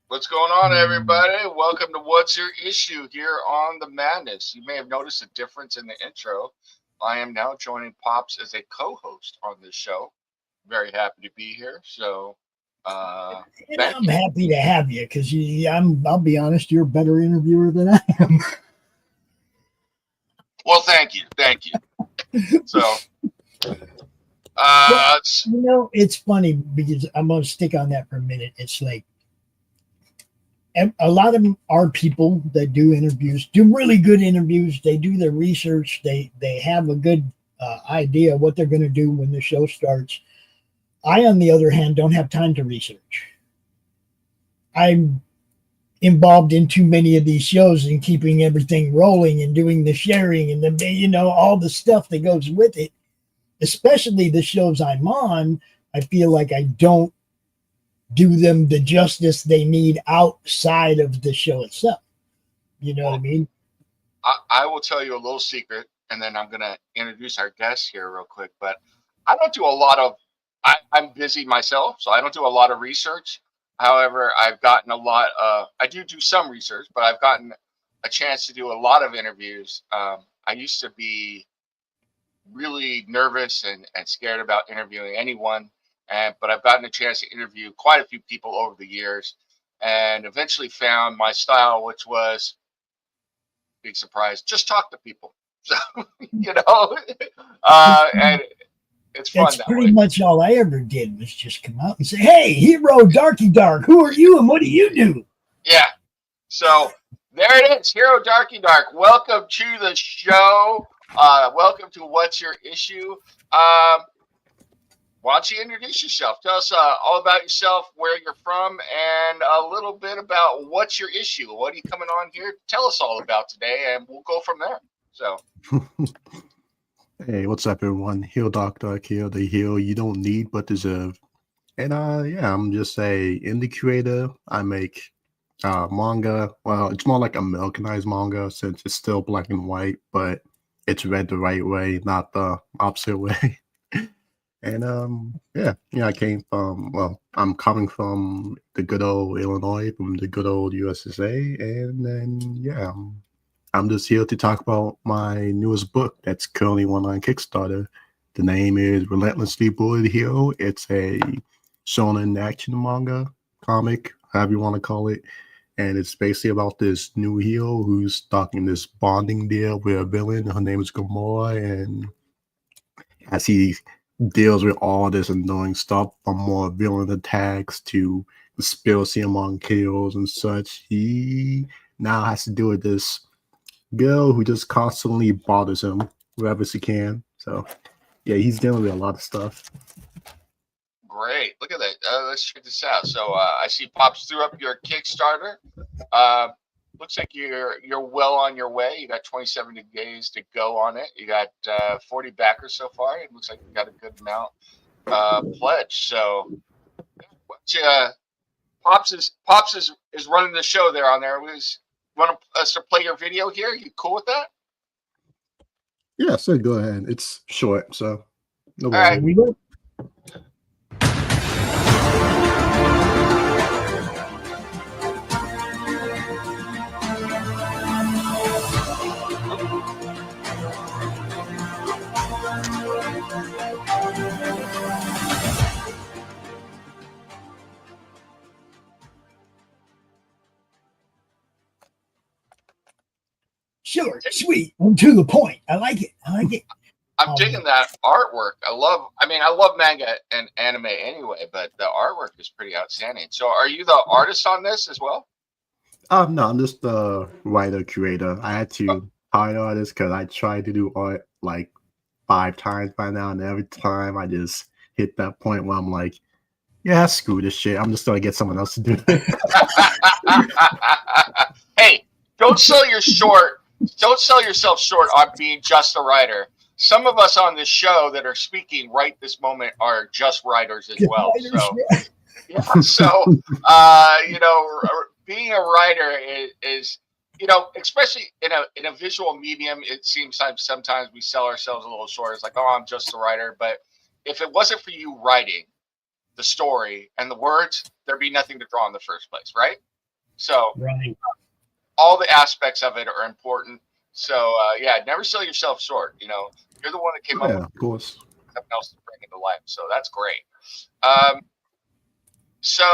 What's going on, everybody? Welcome to What's Your Issue here on The Madness. You may have noticed a difference in the intro. I am now joining Pops as a co-host on this show. Very happy to be here. So, And thank I'm you. happy to have you because I'll be honest, you're a better interviewer than I am. Well, thank you. Thank you. So, Well, it's, it's funny because I'm going to stick on that for a minute. It's like a lot of our people that do interviews do really good interviews. They do their research. They have a good idea of what they're going to do when the show starts. I, on the other hand, don't have time to research. I'm involved in too many of these shows and keeping everything rolling and doing the sharing and all the stuff that goes with it, especially the shows I'm on. I feel like I don't do them the justice they need outside of the show itself. You know what I well, mean? I will tell you a little secret, and then I'm going to introduce our guests here real quick. But I don't do a lot of, I'm busy myself, so I don't do a lot of research. However, I've gotten a lot, I do some research, but I've gotten a chance to do a lot of interviews. I used to be really nervous and scared about interviewing anyone, but I've gotten a chance to interview quite a few people over the years and eventually found my style, which was big surprise. Just talk to people. So, you know, and it's fun That's that pretty way. much all I ever did was just come out and say, "Hey, hero, DarkyDark, who are you and what do you do?" Yeah. So there it is. Hero DarkyDark. Welcome to the show. Welcome to What's Your Issue? Why don't you introduce yourself? Tell us all about yourself, where you're from, and a little bit about what's your issue. What are you coming on here? Tell us all about today, and we'll go from there. So, Hey, what's up, everyone? Heal Doctor here, the heal you don't need but deserve. And yeah, I'm just a indie creator. I make manga. Well, it's more like Americanized manga since it's still black and white, but it's read the right way, not the opposite way. And yeah, I came from. Well, I'm coming from the good old Illinois, from the good old USSA, and then yeah, I'm just here to talk about my newest book that's currently on Kickstarter. The name is Relentlessly Bullied Hero. It's a shonen action manga, comic, however you want to call it. And it's basically about this new hero who's stuck in this bonding deal with a villain. Her name is Gamora. And as he deals with all this annoying stuff, from more villain attacks to conspiracy among kills and such, he now has to deal with this girl who just constantly bothers him wherever she can. So yeah, he's dealing with a lot of stuff. great. Look at that. Let's check this out. So, I see Pops threw up your Kickstarter. Uh, Looks like you're well on your way. You got 27 days to go on it. You got 40 backers so far. It looks like you got a good amount pledge. So, Pops is running the show there on there. Want us to play your video here? You cool with that? Yeah, so go ahead. It's short, so no All right. worries. Here we go. Short, sweet, and to the point. I like it. I like it. I'm Um, digging that artwork. I love manga and anime anyway, but the artwork is pretty outstanding. So are you the artist on this as well? No, I'm just the writer curator. I had Oh, to hire artists because I tried to do art like 5 times by now, and every time I just hit that point where I'm like, yeah, screw this shit. I'm just gonna get someone else to do it. hey, don't sell your short. Don't sell yourself short on being just a writer. Some of us on this show that are speaking right this moment are just writers as good well. writers, So yeah. yeah, so being a writer is especially in a visual medium, it seems like sometimes we sell ourselves a little short. It's like, oh, I'm just a writer, but if it wasn't for you writing the story and the words, there'd be nothing to draw in the first place, right? So Right. all the aspects of it are important. So yeah, never sell yourself short. You're the one that came up Yeah, with of course. something else to bring into life. So that's great. Um, so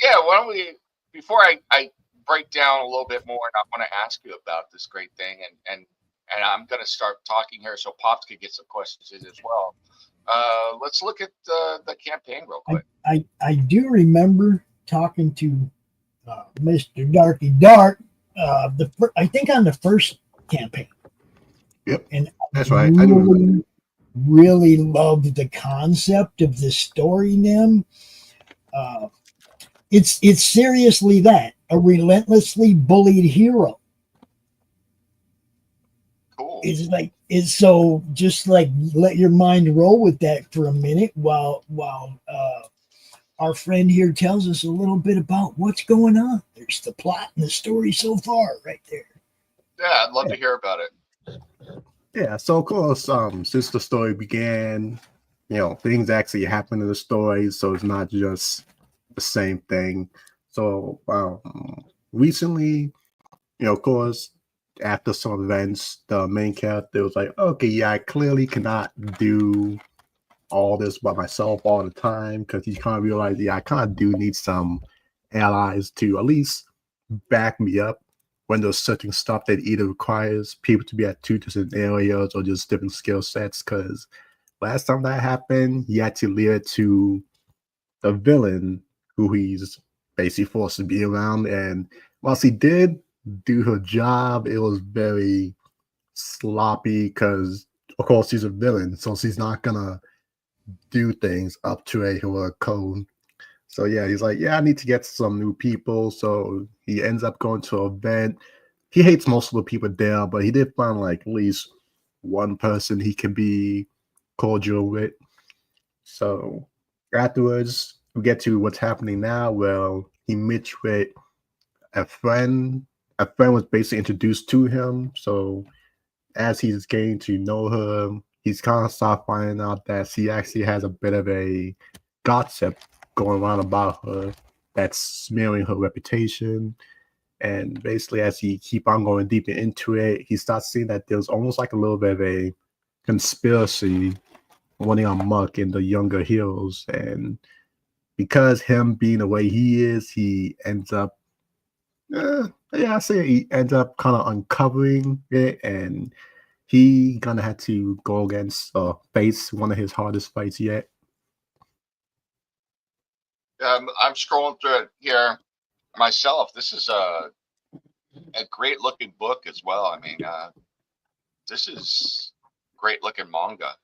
yeah, why don't we, before I break down a little bit more, and I want to ask you about this great thing, and I'm going to start talking here so Pops could get some questions in as well. Let's look at the campaign real quick. I do remember talking to Mr. DarkyDark, I think on the first campaign. Yep, And that's right. I do remember. really loved the concept of the story, Nim. It's seriously that, a relentlessly bullied hero. Cool. It's so just like let your mind roll with that for a minute while our friend here tells us a little bit about what's going on. There's the plot and the story so far right there. Yeah, I'd love to hear about it. Yeah, so of course, since the story began, things actually happen in the story, so it's not just the same thing. So recently, of course, after some events, the main character was like, okay, yeah, I clearly cannot do all this by myself all the time, because he kind of realized, yeah, I kind of do need some allies to at least back me up when there's certain stuff that either requires people to be at two different areas or just different skill sets. Because last time that happened, he had to leave it to a villain who he's basically forced to be around. And whilst he did do her job, it was very sloppy because, of course, she's a villain, so she's not gonna do things up to a heroic code. So yeah, he's like, yeah, I need to get some new people. So he ends up going to an event. He hates most of the people there, but he did find like at least one person he can be cordial with. So afterwards, we get to what's happening now. Well, he meets with a friend. A friend was basically introduced to him. So as he's getting to know her, he's kind of start finding out that she actually has a bit of a gossip going around about her that's smearing her reputation. And basically, as he keep on going deeper into it, he starts seeing that there's almost like a little bit of a conspiracy running amok in the younger heroes. And because him being the way he is, he ends up, I say he ends up kind of uncovering it, and he kind of had to go against face one of his hardest fights yet. I'm scrolling through it here myself. This is a great looking book as well. I mean, this is great looking manga,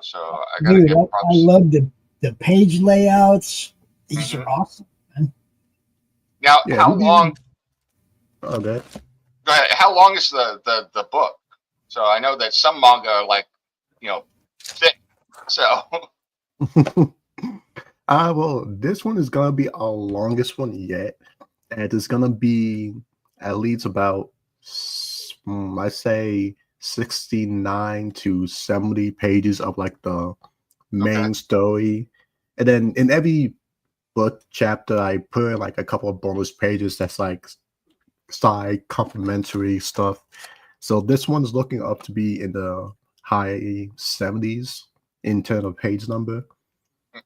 so I gotta Dude, give I props. love the page layouts. These Mhm. are awesome. Man. Now, Yeah, how long? Okay. Go ahead. How long is the book? So I know that some manga are like, thick. So Well, this one is gonna be our longest one yet, and it's gonna be at least about, I say, 69 to 70 pages of like the okay, main story, and then in every book chapter, I put in like a couple of bonus pages that's like side complimentary stuff. So this one's looking up to be in the high 70s in terms of page number.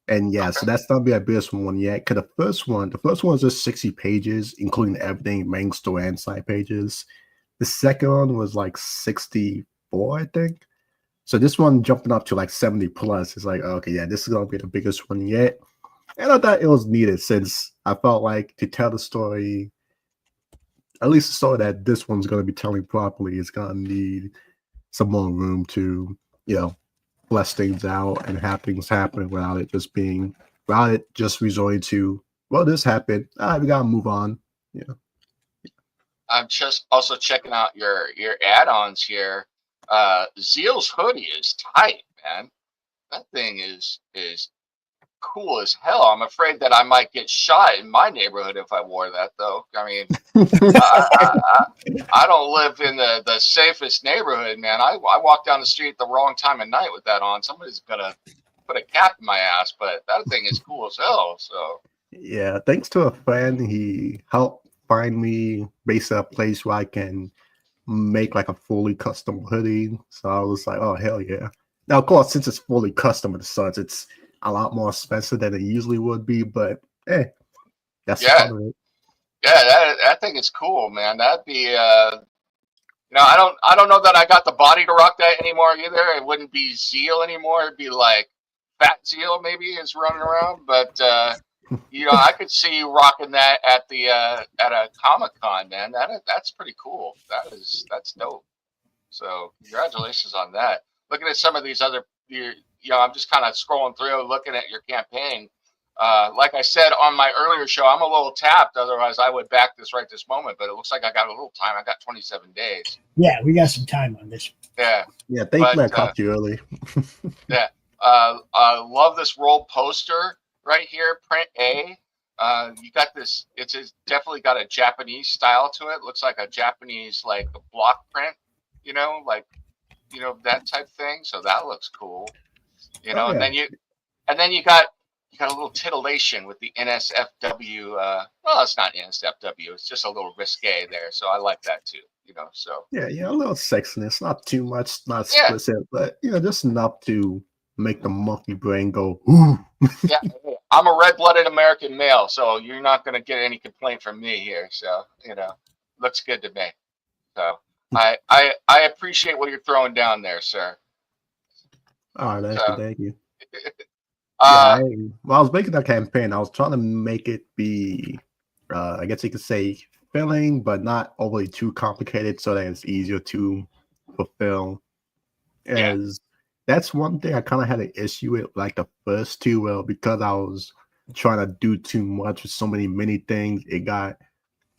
And yeah, so okay, that's not be our biggest one yet. Cause the first one is just 60 pages, including everything, main story and side pages. The second one was like 64, I think. So this one jumping up to like 70 plus. It's like, okay, yeah, this is gonna be the biggest one yet. And I thought it was needed since I felt like to tell the story, at least the story that this one's gonna be telling properly, is gonna need some more room to, flesh things out and have things happen without it just resorting to, well, this happened. We gotta move on. Yeah. I'm just also checking out your add-ons here. Zeal's hoodie is tight, man. That thing is cool as hell. I'm afraid that I might get shot in my neighborhood if I wore that, though. I mean, I don't live in the safest neighborhood, man. I walk down the street at the wrong time of night with that on. Somebody's gonna put a cap in my ass, but that thing is cool as hell. So Yeah, thanks to a friend, he helped finally basically a place where I can make like a fully custom hoodie. So I was like, oh hell yeah. Now of course, since it's fully custom with the such, it's a lot more expensive than it usually would be, but that's the Yeah, fun of it. yeah, that thing is cool, man. That'd be I don't know that I got the body to rock that anymore either. It wouldn't be Zeal anymore. It'd be like Fat Zeal maybe is running around, but I could see you rocking that at the at a Comic-Con, man. That's pretty cool. That's dope. So congratulations on that. Looking at some of these other, I'm just kind of scrolling through, looking at your campaign. Like I said on my earlier show, I'm a little tapped. Otherwise, I would back this right this moment. But it looks like I got a little time. I got 27 days. Yeah, we got some time on this. Yeah. Yeah, thank you. I caught you early. Yeah. Love this roll poster right here. Print A. You got this. It's definitely got a Japanese style to it. Looks like a Japanese like a block print. That type thing. So that looks cool. Yeah. And then you got a little titillation with the NSFW. Well, it's not NSFW. It's just a little risque there. So I like that too. So yeah, a little sexiness, not too much, not explicit, but just enough to make the monkey brain go, ooh. Yeah, I'm a red-blooded American male, so you're not going to get any complaint from me here. So looks good to me. So I appreciate what you're throwing down there, sir. All right, thank you. While I was making that campaign, I was trying to make it be, I guess you could say, filling, but not overly too complicated, so that it's easier to fulfill. That's one thing I kind of had an issue with, like the first two. Well, because I was trying to do too much with so many things, I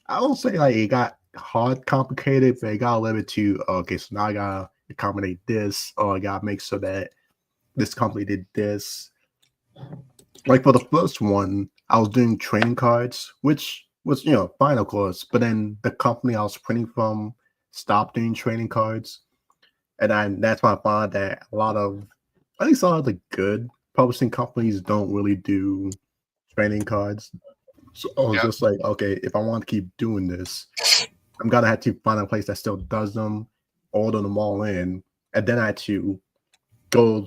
don't say like it got hard complicated, but it got a little bit too. Okay, so now I gotta accommodate this, or I gotta make sure that this company did this. Like for the first one, I was doing trading cards, which was fine, of course. But then the company I was printing from stopped doing trading cards, and that's why I found that at least a lot of the good publishing companies don't really do trading cards. So I was just like, okay, if I want to keep doing this, I'm gonna have to find a place that still does them, order them all in, and then I had to go,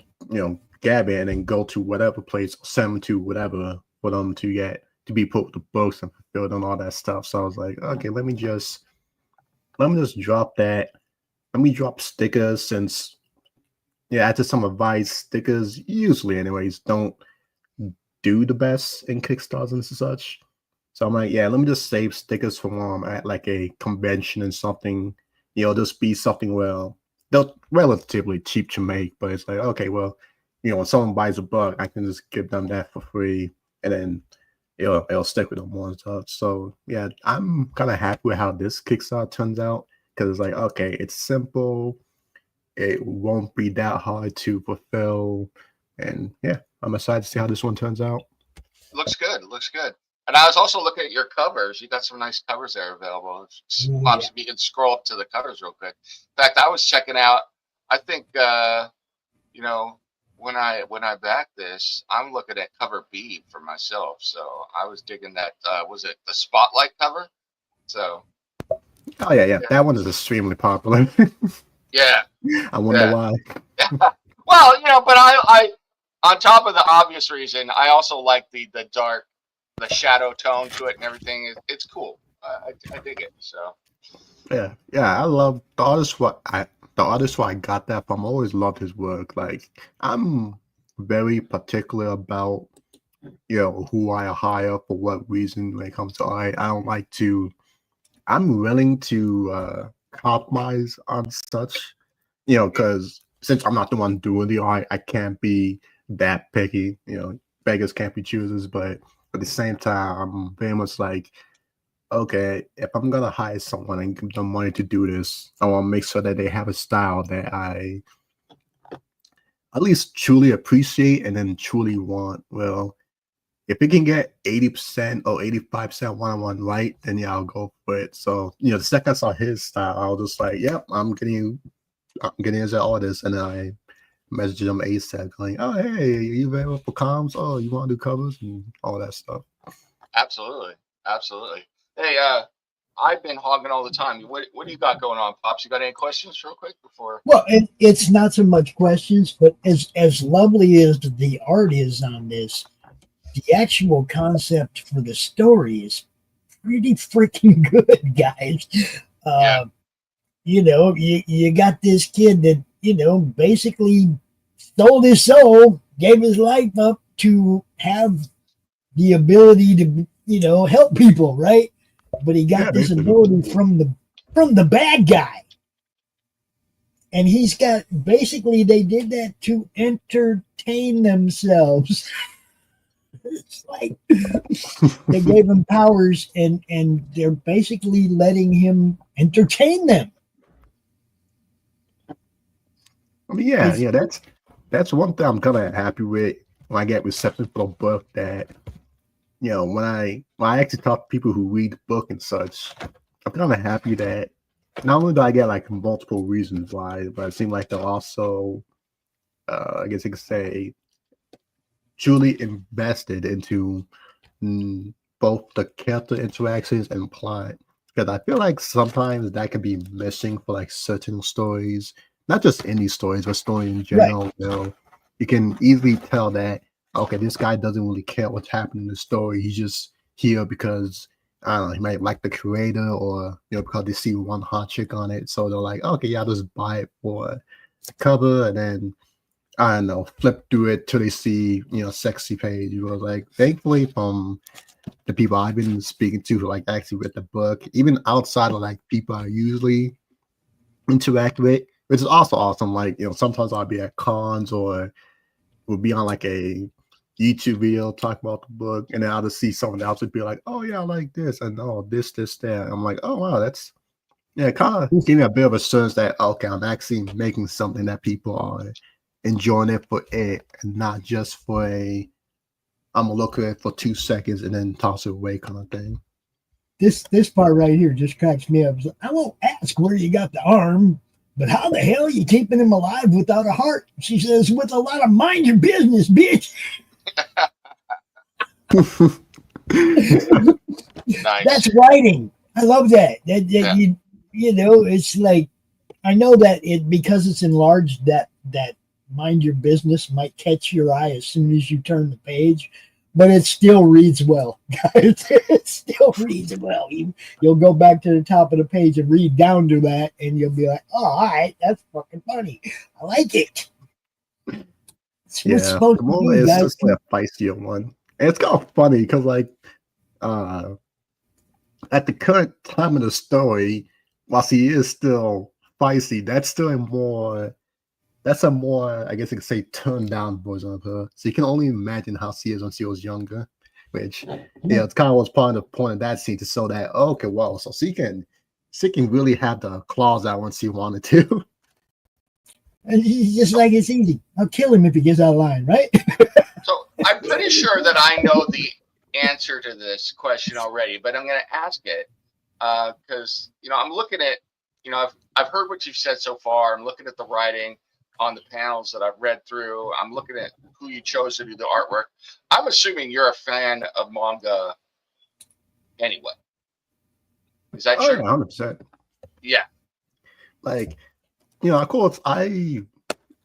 grab it and then go to whatever place, send them to whatever for them to be put with the books and fulfilled and all that stuff. So I was like, okay, let me just drop that. Let me drop stickers since, after some advice, stickers usually anyways don't do the best in Kickstarters and such. So I'm like, let me just save stickers for when I'm at like a convention and something, just be something, well, they're relatively cheap to make, but it's like, okay, well, when someone buys a book, I can just give them that for free, and then it'll stick with them more and stuff. So yeah, I'm kind of happy with how this Kickstarter turns out, because it's like, okay, it's simple, it won't be that hard to fulfill, and I'm excited to see how this one turns out. Looks good. And I was also looking at your covers. You got some nice covers there available. If you can scroll up to the covers real quick. In fact, I was checking out. I think when I back this, I'm looking at cover B for myself. So I was digging that. Was it the Spotlight cover? So. Oh yeah. That one is extremely popular. Yeah. I wonder why. Well, but I on top of the obvious reason, I also like the dark, the shadow tone to it and everything. It's cool. I dig it. So. Yeah. I love the artist. The artist who I got that from, always loved his work. Like, I'm very particular about who I hire for what reason when it comes to art. I'm willing to compromise on such, because since I'm not the one doing the art, I can't be that picky. Beggars can't be choosers, but at the same time, I'm very much like, okay, if I'm gonna hire someone and give them money to do this, I want to make sure that they have a style that I at least truly appreciate and then truly want. Well, if it can get 80% or 85% one-on-one right, then I'll go for it. So, the second I saw his style, I was just like, yep, I'm getting as an artist, and then I messaged him ASAP, going, oh, hey, are you available for comms? Oh, you want to do covers and all that stuff? Absolutely. Hey, I've been hogging all the time. What do you got going on, Pops? You got any questions, real quick, before? Well, it's not so much questions, but as lovely as the art is on this, the actual concept for the story is pretty freaking good, guys. Yeah. You got this kid that, basically sold his soul, gave his life up to have the ability to, help people, right? But he got Yeah, this basically. ability from the bad guy. And he's got, basically they did that to entertain themselves. It's like they gave him powers and they're basically letting him entertain them. I mean, yeah, that's one thing I'm kind of happy with when I get reception for a book. That when I actually talk to people who read the book and such, I'm kind of happy that not only do I get like multiple reasons why, but it seems like they're also, I guess you could say, truly invested into both the character interactions and plot. Because I feel like sometimes that can be missing for like certain stories, not just any stories, but stories in general. You can easily tell that, okay, this guy doesn't really care what's happening in the story. He's just here because I don't know, he might like the creator, or because they see one hot chick on it, so they're like, okay, yeah, I'll just buy it for the cover, and then I don't know, flip through it till they see, sexy page. Like, thankfully, from the people I've been speaking to who like actually read the book, even outside of like people I usually interact with, which is also awesome. Like, sometimes I'll be at cons or we'll be on like a YouTube video talking about the book, and then I'll just see someone else would be like, oh yeah, I like this, and oh this, that. I'm like, oh wow, that's kind of give me a bit of a sense that okay, I'm actually making something that people are enjoying it for it, and not just for I'm gonna look at it for 2 seconds and then toss it away kind of thing. This part right here just cracks me up. I won't ask where you got the arm, but how the hell are you keeping him alive without a heart? She says, with a lot of mind your business, bitch. Nice. That's writing. I love that. Yeah. It's like, I know that because it's enlarged, that mind your business might catch your eye as soon as you turn the page, but it still reads well, guys. It still reads well. You'll go back to the top of the page and read down to that, and you'll be like, oh, all right, that's fucking funny. I like it. It's what's Yeah, supposed the to more be, it's guys. just like a feistier one. And it's kind of funny because like at the current time of the story, while she is still feisty, that's a more, I guess you could say, turned down version of her. So you can only imagine how she is when she was younger. Which it's kind of was part of the point of that scene to show that okay, well, so she can really have the claws out when she wanted to. And he's just like, it's easy. I'll kill him if he gets out of line, right? So I'm pretty sure that I know the answer to this question already, but I'm going to ask it because I'm looking at I've heard what you've said so far. I'm looking at the writing on the panels that I've read through. I'm looking at who you chose to do the artwork. I'm assuming you're a fan of manga anyway. Is that Oh true? yeah, 100%. Yeah. Like, of course, I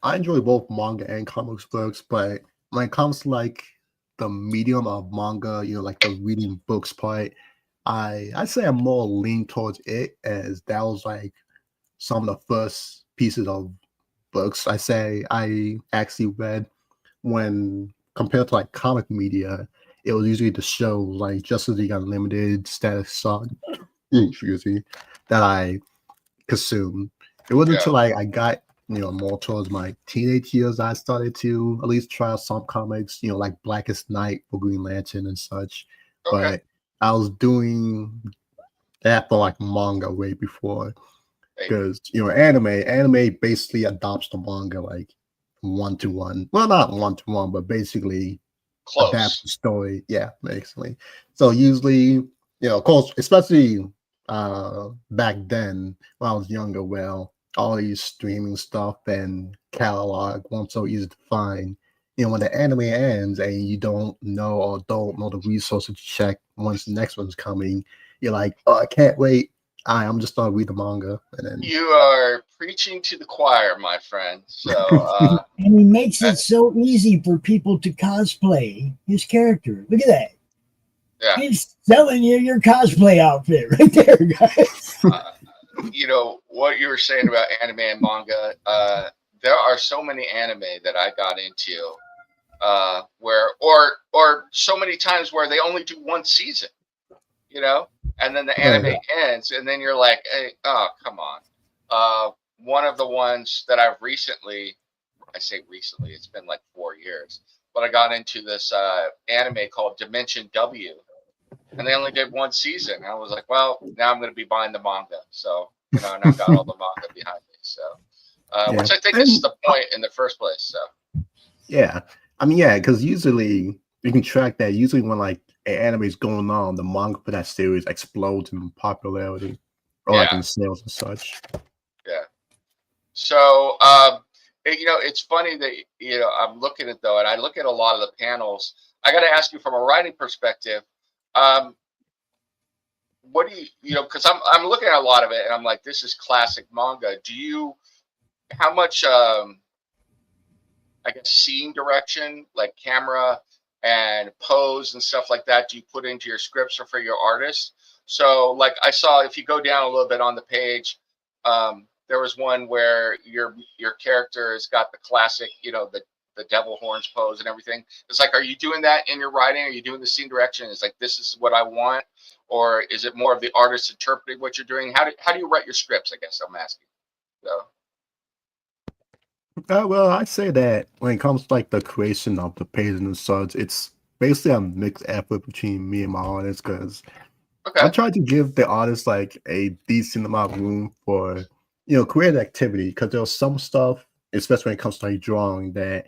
enjoy both manga and comics books, but when it comes to like the medium of manga, like the reading books part, I'd say I'm more lean towards it, as that was like some of the first pieces of books I say I actually read. When compared to like comic media, it was usually the shows like Justice League Unlimited, Static Shock, excuse me, that I consumed. It wasn't until I got more towards my teenage years I started to at least try out some comics, like Blackest Night for Green Lantern and such. Okay. But I was doing that for like manga way before, because anime basically adopts the manga like 1-to-1. Well, not 1-to-1, but basically adapts the story. Yeah, basically. So usually, of course, especially back then when I was younger, well, all these streaming stuff and catalog weren't so easy to find. When the anime ends and you don't know the resources to check once the next one's coming, you're like, oh, I can't wait. I'm just gonna read the manga, and then You are preaching to the choir, my friend. So, And he makes it so easy for people to cosplay his character. Look at that. yeah. He's selling you your cosplay outfit right there, guys. You know what you were saying about anime and manga. There are so many anime that I got into, where or so many times where they only do one season, and then the anime ends, and then you're like, hey, oh, come on. One of the ones that I say recently, it's been like 4 years, but I got into this anime called Dimension W, and they only did one season. I was like, well, now I'm going to be buying the manga. So, and I've got all the manga behind me. So, which I think is the point in the first place. So, yeah, I mean, yeah, because usually you can track that. Usually when like an anime is going on, the manga for that series explodes in popularity or like in sales and such. Yeah. So, it's funny that, I'm looking at though, and I look at a lot of the panels. I got to ask you from a writing perspective, what do because I'm looking at a lot of it and I'm like, this is classic manga. How much, I guess, scene direction, like camera and pose and stuff like that, do you put into your scripts or for your artists? So, like, I saw, if you go down a little bit on the page, there was one where your character has got the classic, the devil horns pose and everything. It's like, are you doing that in your writing? Are you doing the scene direction? It's like, this is what I want, or is it more of the artist interpreting what you're doing? How do you write your scripts? I guess I'm asking. So. Well, I'd say that when it comes to like the creation of the pages and such, it's basically a mixed effort between me and my artist because I Okay. try to give the artist like a decent amount of room for creative activity because there's some stuff, especially when it comes to like drawing, that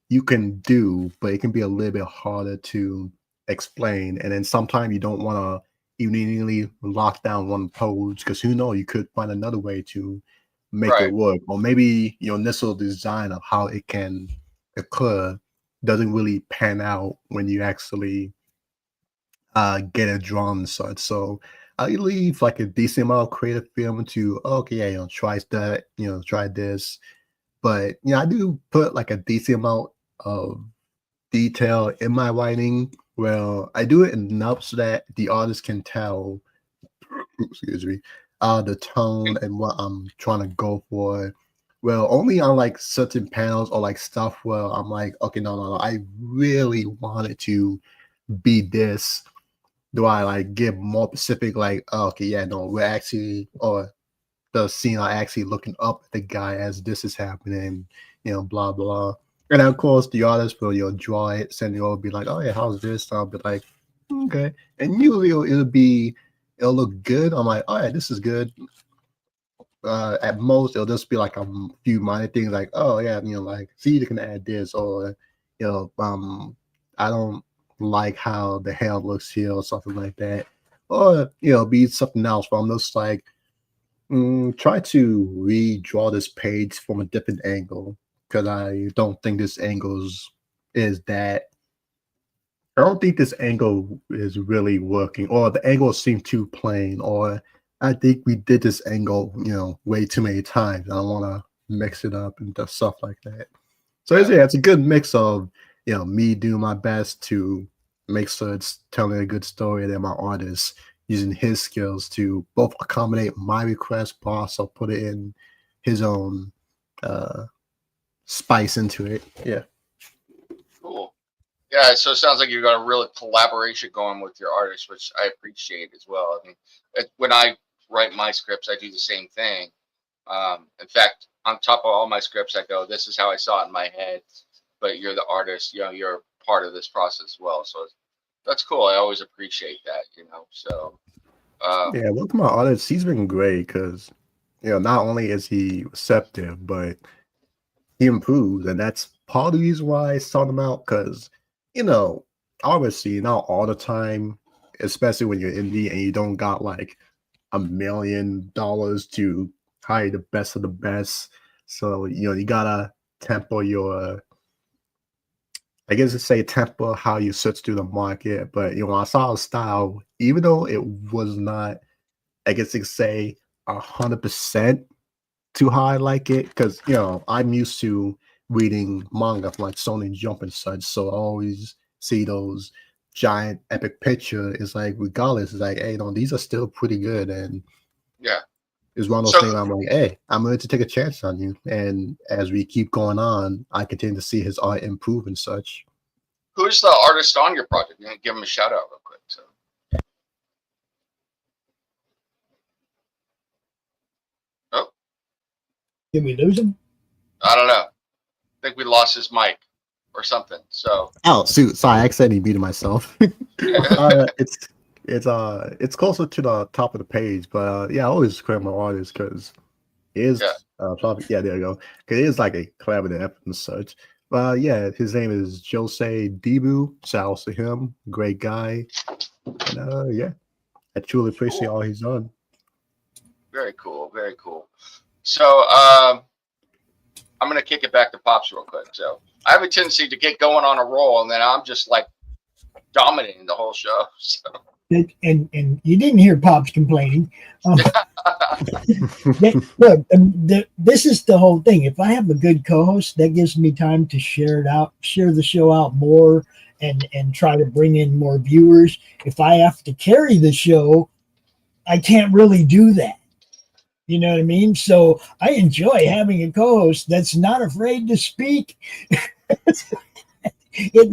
you can do, but it can be a little bit harder to explain. And then sometimes you don't want to immediately lock down one pose because you could find another way to make it Right. work. Or maybe your initial design of how it can occur doesn't really pan out when you actually get it drawn and such. So I leave like a decent amount of creative freedom to okay, yeah, try that, try this. But I do put like a decent amount of detail in my writing. Well, I do it enough so that the artist can tell, excuse me, the tone and what I'm trying to go for. Well, only on like certain panels or like stuff where I'm like, okay, no, I really wanted to be this. Do I like give more specific, like, oh, okay, yeah, no, we're actually, or the scene are actually looking up at the guy as this is happening, blah blah. And then, of course, the artist will draw it, and you'll be like, oh yeah, how's this? I'll be like, okay. And usually it'll look good. I'm like, oh yeah, this is good. At most, it'll just be like a few minor things, like, oh yeah, like, see, you can add this, or I don't like how the hair looks here, or something like that, or be something else. But I'm just like, try to redraw this page from a different angle because I don't think this angle is that. I don't think this angle is really working, or the angle seems too plain, or I think we did this angle, way too many times. I don't want to mix it up and stuff like that. So it's a good mix of me doing my best to make sure it's telling a good story, and then my artist using his skills to both accommodate my request, but also put it in his own spice into it. Yeah. Cool. Yeah, so it sounds like you've got a real collaboration going with your artist, which I appreciate as well. I mean, when I write my scripts, I do the same thing. In fact, on top of all my scripts, I go, "This is how I saw it in my head," but you're the artist. You're part of this process as well. So that's cool. I always appreciate that. So. Yeah, look, my artist, he's been great because not only is he receptive, but he improves, and that's part of the reason why I sought him out. Because obviously not all the time, especially when you're indie and you don't got like $1 million to hire the best of the best. So you gotta temper your I guess it's say temper how you search through the market, but I saw a style, even though it was not, I guess you could say 100% too high like it, because I'm used to reading manga from like Sony Jump and such, so I always see those giant epic picture. It's like regardless, it's like, hey, these are still pretty good, and Yeah. it's one of those So things. I'm like, hey, I'm willing to take a chance on you, and as we keep going on, I continue to see his art improve and such. who's the artist on your project? Give him a shout out real quick. So. Oh, Did we lose him? I don't know. I think we lost his mic or something. So. Oh, shoot, sorry, I accidentally muted myself. It's closer to the top of the page, but yeah, I always credit my artist because it is probably, yeah, there you go. Because it is like a collaborative effort and such. But yeah, his name is Jose Debu. Shout out to him, great guy. And yeah, I truly appreciate all he's done. Very cool, very cool. So I'm gonna kick it back to Pops real quick. So I have a tendency to get going on a roll, and then I'm just like dominating the whole show. So. And you didn't hear Pops complaining. Look, this is the whole thing. If I have a good co-host, that gives me time to share the show out more, and try to bring in more viewers. If I have to carry the show, I can't really do that. You know what I mean? So I enjoy having a co-host that's not afraid to speak. It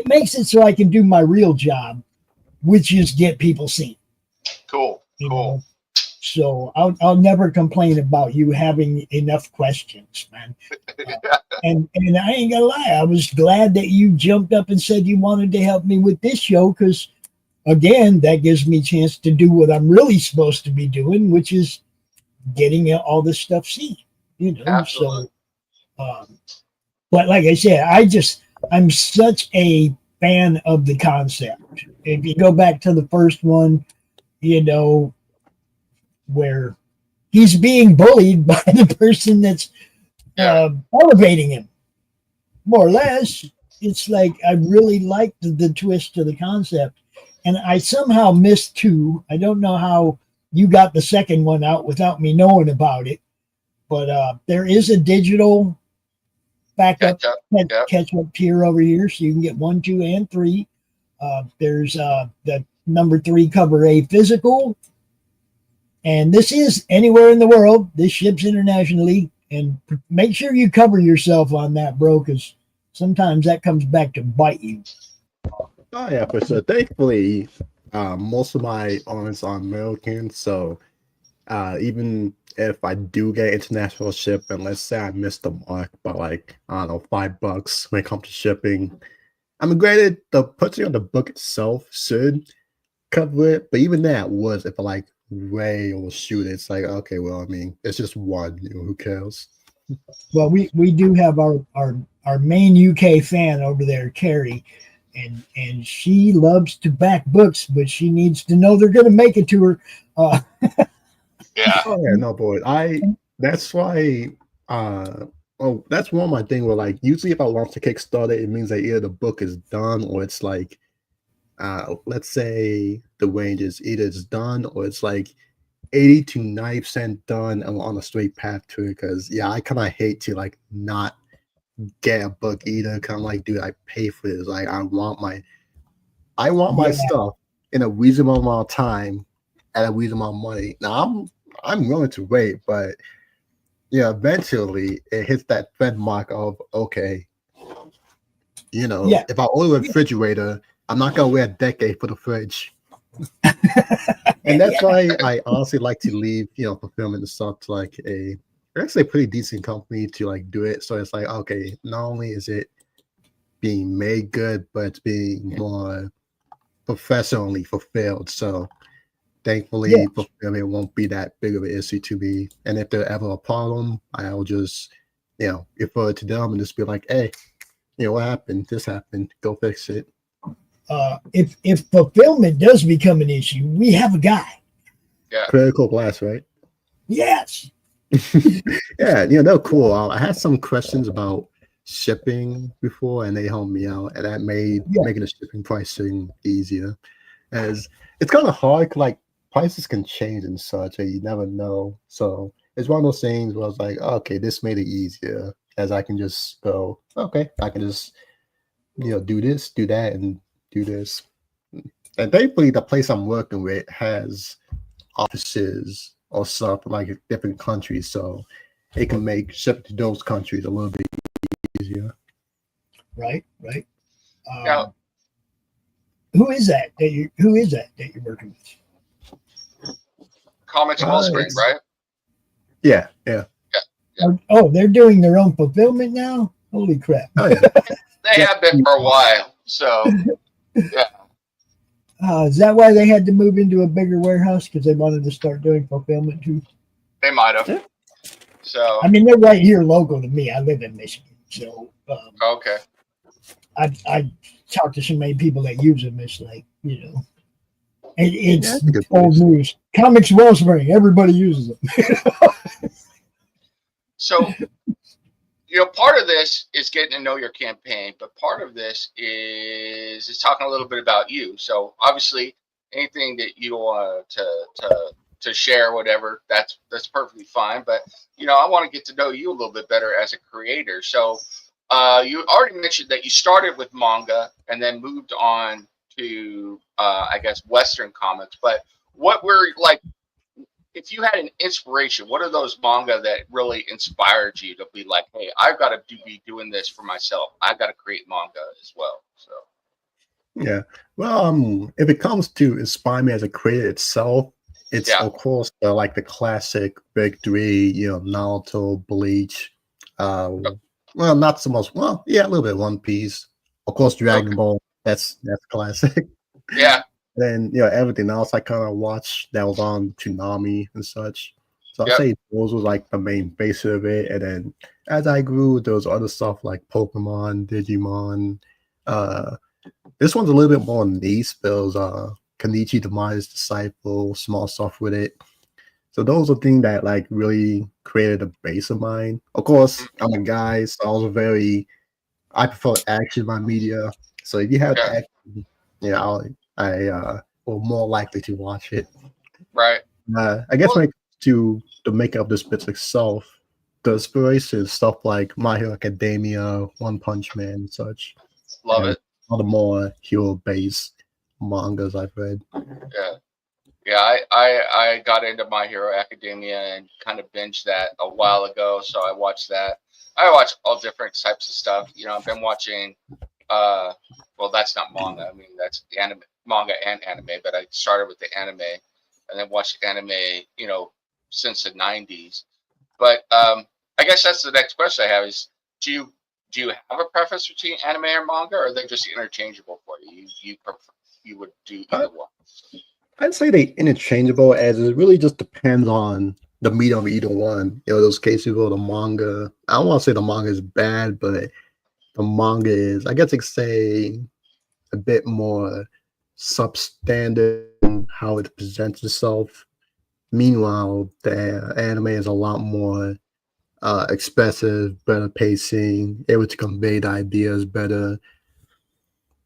makes it so I can do my real job, which is get people seen. Cool. Cool. So I'll never complain about you having enough questions, man. And I ain't gonna lie, I was glad that you jumped up and said you wanted to help me with this show, because again, that gives me a chance to do what I'm really supposed to be doing, which is getting all this stuff seen. Absolutely. So but like I said, I'm such a fan of the concept. If you go back to the first one, where he's being bullied by the person that's elevating him, more or less. It's like I really liked the twist to the concept, and I somehow missed 2. I don't know how you got the second one out without me knowing about it, but there is a digital backup catch-up tier over here, so you can get 1, 2, and 3. There's the number 3 cover A physical, and this is anywhere in the world. This ships internationally, and make sure you cover yourself on that, bro, because sometimes that comes back to bite you. Oh yeah, for sure. Thankfully, most of my owners are American, so even if I do get international ship, and let's say I missed the mark by like, I don't know, $5 when it comes to shipping, I mean, granted, the putting on the book itself should cover it, but even that was if I like way overshoot it. It's like, okay, well, I mean, it's just one, who cares? Well, we do have our main UK fan over there, Carrie, and she loves to back books, but she needs to know they're going to make it to her. Yeah. Oh yeah, no, boy. That's why. That's one of my thing where like usually if I launch a Kickstarter, it means that either the book is done or it's like, let's say the range is either it's done or it's like 80 to 90% done and on a straight path to it. Because yeah, I kind of hate to like not get a book either. Kind of like, dude, I pay for this. Like I want my stuff in a reasonable amount of time at a reasonable amount of money. Now I'm willing to wait, but yeah, eventually it hits that Fed mark of okay, if I order a refrigerator, I'm not gonna wait a decade for the fridge. And that's why I honestly like to leave, fulfillment and stuff to like actually a pretty decent company to like do it. So it's like, okay, not only is it being made good, but it's being more professionally fulfilled. So thankfully, fulfillment won't be that big of an issue to me. And if there's ever a problem, I'll just, refer it to them and just be like, hey, what happened? This happened. Go fix it. If fulfillment does become an issue, we have a guy. Yeah. Critical Blast, right? Yes. Yeah, they're cool. I had some questions about shipping before, and they helped me out, and that made Yeah. making the shipping pricing easier. As it's kind of hard, 'cause, like prices can change and such, and you never know. So it's one of those things where I was like, oh, okay, this made it easier, as I can just go, okay, I can just do this, do that, and do this. And thankfully, the place I'm working with has offices or stuff like different countries, so it can make shipping to those countries a little bit easier. Right. Now, Who is that that you're working with? Comics Wellspring, It's right? yeah. Yeah. Oh, they're doing their own fulfillment now. Holy crap! Oh yeah. They have been for a while. So, yeah. Is that why they had to move into a bigger warehouse because they wanted to start doing fulfillment too? They might have. Yeah. So, I mean, they're right here local to me. I live in Michigan, so okay. I talk to so many people that use them. It's like it's That's a good old place. news. Comics Wellspring, everybody uses them. So, part of this is getting to know your campaign, but part of this is talking a little bit about you. So, obviously, anything that you want to share, whatever, that's perfectly fine. But I want to get to know you a little bit better as a creator. So, you already mentioned that you started with manga and then moved on to, I guess, Western comics. But what were like? If you had an inspiration, what are those manga that really inspired you to be like, hey, I've got to be doing this for myself. I've got to create manga as well. So, Yeah. Well, if it comes to inspire me as a creator itself, it's yeah. of course like the classic big three, Naruto, Bleach. Well, not so much. Well, yeah, a little bit One Piece. Of course, Dragon Okay. Ball. That's classic. Yeah. Then everything else I kind of watched that was on Toonami and such. So I'd Yep. say those was like the main base of it. And then as I grew, there was other stuff like Pokemon, Digimon. This one's a little bit more niche. There was Kenichi Demise Disciple, small stuff with it. So those are things that like really created a base of mine. Of course, I'm a guy, so I prefer action in my media. So if you have Yeah. action, I will more likely to watch it. Right. I guess when it comes to the makeup of this bit itself, the inspiration is stuff like My Hero Academia, One Punch Man, and such. Love And it. all the more hero-based mangas I've read. Yeah. Yeah. I got into My Hero Academia and kind of binged that a while ago. So I watched that. I watch all different types of stuff. I've been watching, well, that's not manga. I mean, that's anime, manga and anime, but I started with the anime and then watched anime, since the 90s. But I guess that's the next question I have is, do you have a preference between anime or manga, or are they just interchangeable for you? You would do either one. I'd say they interchangeable, as it really just depends on the medium of either one. Those cases where the manga, I don't want to say the manga is bad, but the manga is, I guess I could say, a bit more substandard in how it presents itself. Meanwhile, the anime is a lot more expressive, better pacing, able to convey the ideas better.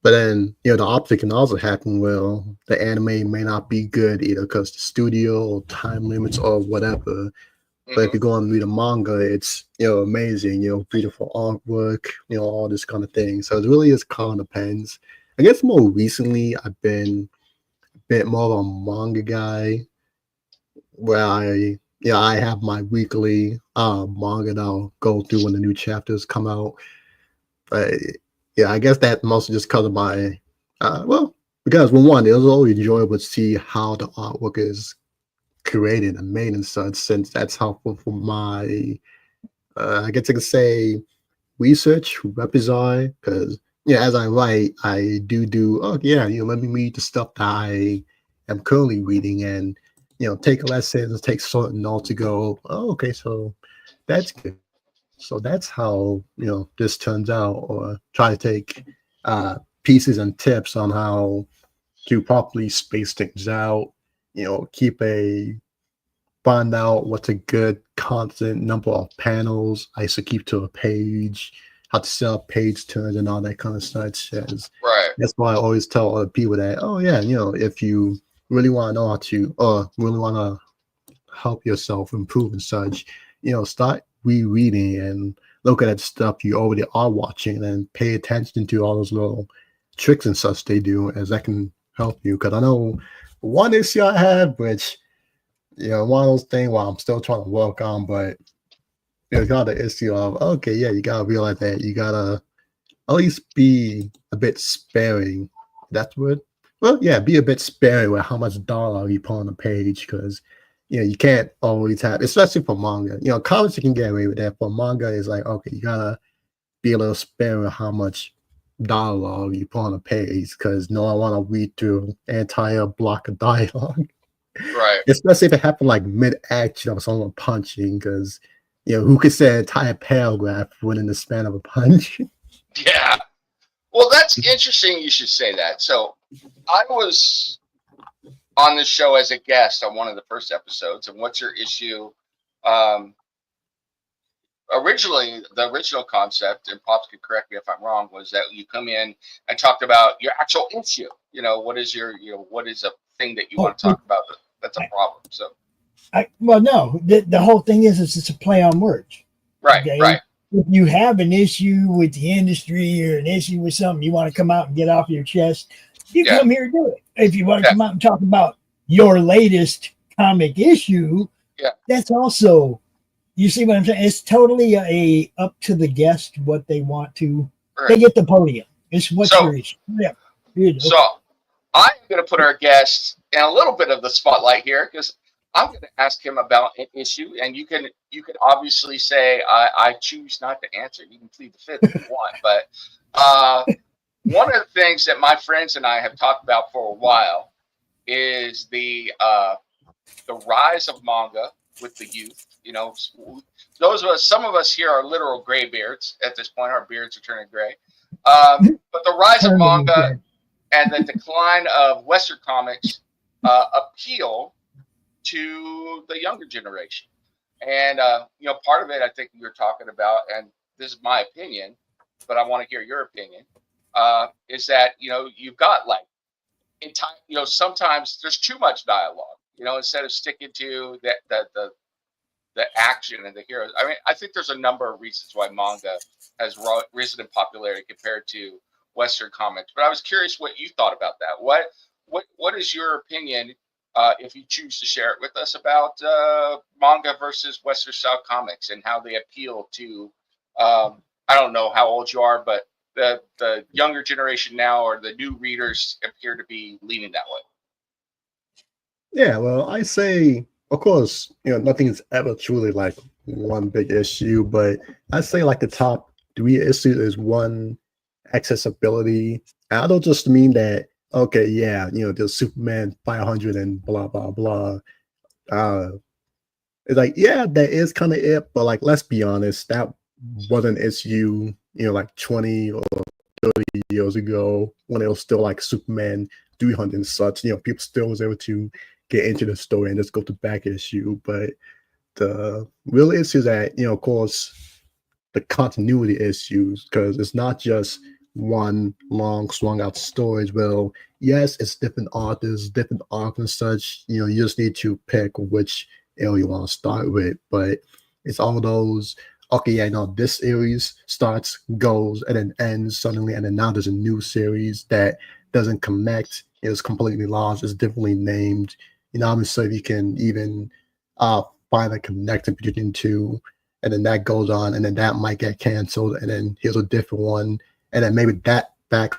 But then, the opposite can also happen where the anime may not be good either because the studio or time limits or whatever. But if you go and read a manga, it's amazing, beautiful artwork, all this kind of thing. So it really just kind of depends. I guess more recently I've been a bit more of a manga guy, where I have my weekly manga that I'll go through when the new chapters come out. But yeah, I guess that mostly just because of my because one, it was always enjoyable to see how the artwork is created and made and such, since that's helpful for my I guess I could say research repertoire, because as I write, I do let me read the stuff that I am currently reading, and take lessons, take certain notes to go, oh, okay, so that's good. So that's how this turns out, or try to take pieces and tips on how to properly space things out, find out what's a good constant number of panels I should keep to a page, how to set up page turns and all that kind of such. Right. That's why I always tell other people that, oh yeah, if you really want to know how to, or really want to help yourself improve and such, start rereading and look at that stuff you already are watching and pay attention to all those little tricks and such they do, as that can help you. Because I know one issue I have, which, one of those things where I'm still trying to work on, but it's got the issue of, okay, yeah, you got to realize that you got to at least be a bit sparing. That's what. Well, yeah, be a bit sparing with how much dialogue you put on the page, because you can't always have, especially for manga. Comics you can get away with that. For manga, it's like, okay, you gotta be a little sparing with how much dialogue you put on a page, because no one want to read through an entire block of dialogue. Right. Especially if it happened like mid-action of someone punching, because who could say an entire paragraph within the span of a punch? Yeah. Well, that's interesting you should say that. So I was on the show as a guest on one of the first episodes, and what's your issue? Originally, the original concept, and Pops can correct me if I'm wrong, was that you come in and talked about your actual issue. What is what is a thing that you want to talk about that's a problem? So, no, the whole thing is it's a play on words. Right, okay? right. If you have an issue with the industry or an issue with something you want to come out and get off your chest, you come here and do it. If you want to come out and talk about your latest comic issue, that's also, you see what I'm saying? It's totally a up to the guest what they want to. Right. They get the podium. It's what's your issue. Yeah. So I'm going to put our guest in a little bit of the spotlight here, because I'm going to ask him about an issue, and you can obviously say I choose not to answer. You can plead the fifth if you want, but one of the things that my friends and I have talked about for a while is the rise of manga with the youth. Those of us, some of us here are literal graybeards at this point. Our beards are turning gray. But the rise of manga and the decline of Western comics appeal to the younger generation. And, part of it, I think you're talking about, and this is my opinion, but I want to hear your opinion, is that, you've got like, in time, sometimes there's too much dialogue, instead of sticking to the action and the heroes. I mean, I think there's a number of reasons why manga has risen in popularity compared to Western comics. But I was curious what you thought about that. What is your opinion, if you choose to share it with us, about manga versus Western style comics and how they appeal to, I don't know how old you are, but the younger generation now, or the new readers, appear to be leaning that way? Yeah, well, I say, of course, nothing is ever truly like one big issue, but I say like the top 3 issues is one, accessibility. I don't just mean that, okay, yeah, there's Superman 500 and blah, blah, blah. It's like, yeah, that is kind of it, but like, let's be honest, that wasn't an issue, like 20 or 30 years ago, when it was still like Superman 300 and such. People still was able to get into the story and just go to back issue. But the real issue is that, of course, the continuity issues, because it's not just one long swung out stories. Well, yes, it's different authors, different arcs and such. You just need to pick which area you want to start with. But it's all those, okay, yeah, this series starts, goes, and then ends suddenly, and then now there's a new series that doesn't connect. It's completely lost. It's differently named. I'm sure if you can even find a connection between two, and then that goes on, and then that might get canceled, and then here's a different one, and then maybe that got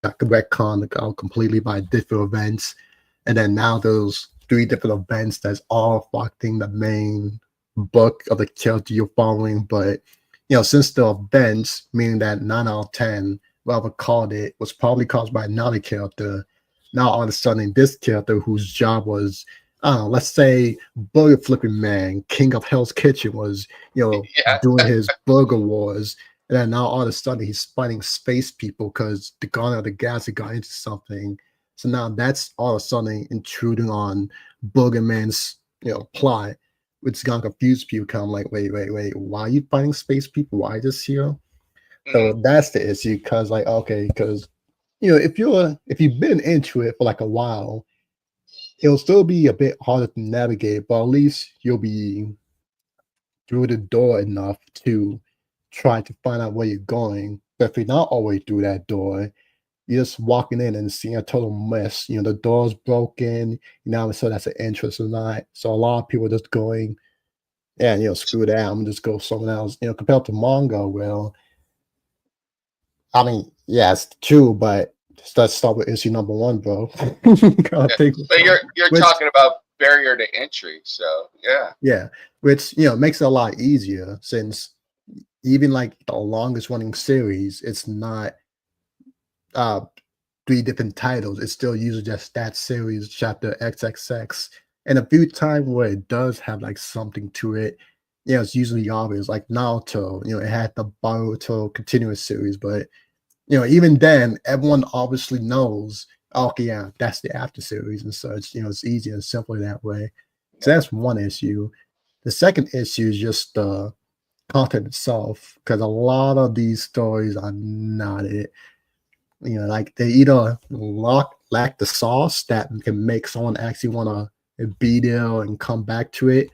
retconned completely by different events, and then now there's 3 different events that's all affecting the main book of the character you're following. But since the events, meaning that 9 out of 10, whoever called it, was probably caused by another character, now all of a sudden this character whose job was, let's say Burger Flipping Man, King of Hell's Kitchen, was doing his burger wars, and then now all of a sudden he's fighting space people because the Guardian of the Galaxy got into something. So now that's all of a sudden intruding on Burger Man's plot, which is gonna confuse people. Kind of like, wait, why are you fighting space people? Why this here? So that's the issue, because like, okay, because if you've been into it for like a while, it'll still be a bit harder to navigate, but at least you'll be through the door enough to try to find out where you're going. But if you're not always through that door, you're just walking in and seeing a total mess. The door's broken. So that's an entrance or not. So a lot of people are just going, yeah, screw that. I'm gonna just go somewhere else. Compared to manga, well, I mean, yeah, it's true, but let's start with issue number one, bro. Yeah. But you're talking about barrier to entry, so yeah, which makes it a lot easier, since even like the longest running series, it's not 3 different titles. It's still usually just that series, chapter XXX, and a few times where it does have like something to it. It's usually obvious, like Naruto. It had the Boruto continuous series, but even then, everyone obviously knows, okay, yeah, that's the after series and such. It's easy and simple that way. So that's one issue. The second issue is just the content itself, because a lot of these stories are not it. Like they either lack the sauce that can make someone actually want to be there and come back to it.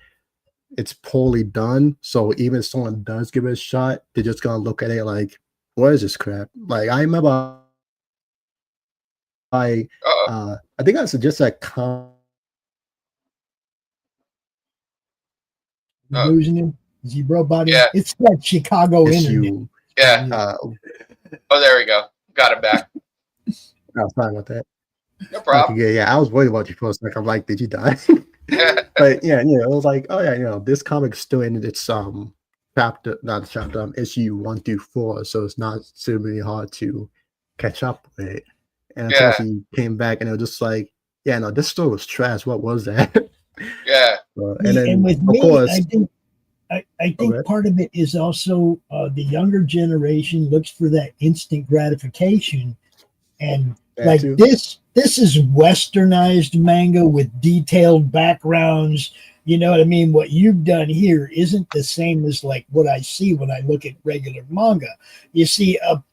It's poorly done. So even if someone does give it a shot, they're just gonna look at it like, what is this crap? Like I remember I think I suggested a Losing him. Is he bro body? Yeah. It's like Chicago internet. issue. yeah. Oh, there we go. Got it back. Oh, sorry about that. No problem. Okay, yeah, I was worried about you for a second. I'm like, did you die? But yeah, it was like, oh yeah, this comic's still in its issue 1 through 4, so it's not super hard to catch up with it. And until he came back, and it was just like, yeah, no, this story was trash. What was that? Yeah. And then, with of me, course, I think part of it is also the younger generation looks for that instant gratification, and like too. this is westernized manga with detailed backgrounds. You know what I mean? What you've done here isn't the same as like what I see when I look at regular manga. You see a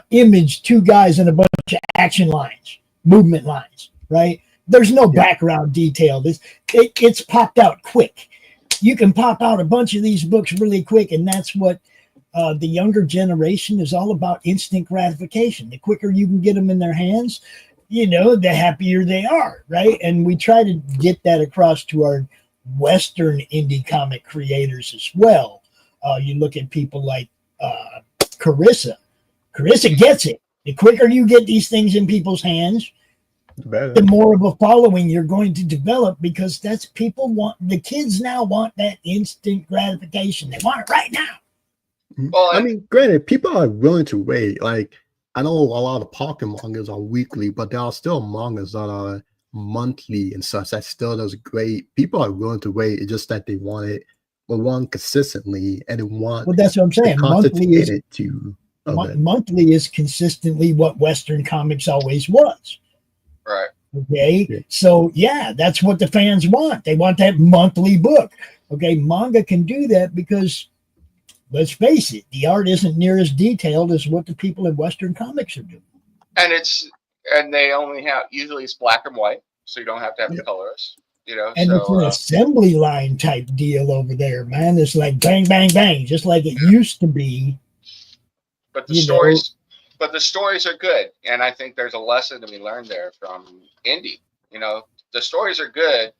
image, 2 guys, and a bunch of action lines, movement lines, right? There's no background detail. It's popped out quick. You can pop out a bunch of these books really quick, and that's what the younger generation is all about: instant gratification. The quicker you can get them in their hands, the happier they are, right? And we try to get that across to our Western indie comic creators as well. You look at people like Carissa. Carissa gets it. The quicker you get these things in people's hands, the more of a following you're going to develop, because that's the kids now want that instant gratification. They want it right now. Well, I mean, granted, people are willing to wait. Like, I know a lot of pocket mangas are weekly, but there are still mangas that are monthly and such that still does great. People are willing to wait. It's just that they want it, one consistently, and they want. Well, that's what I'm saying. Monthly is consistently what Western comics always was. Right. Okay. Yeah. So that's what the fans want. They want that monthly book. Okay. Manga can do that because, let's face it, the art isn't near as detailed as what the people in Western comics are doing. And they only usually it's black and white, so you don't have to have the colors. And it's an assembly line type deal over there, man. It's like bang, bang, bang, just like it used to be. But the stories are good, and I think there's a lesson to be learned there from indie. The stories are good,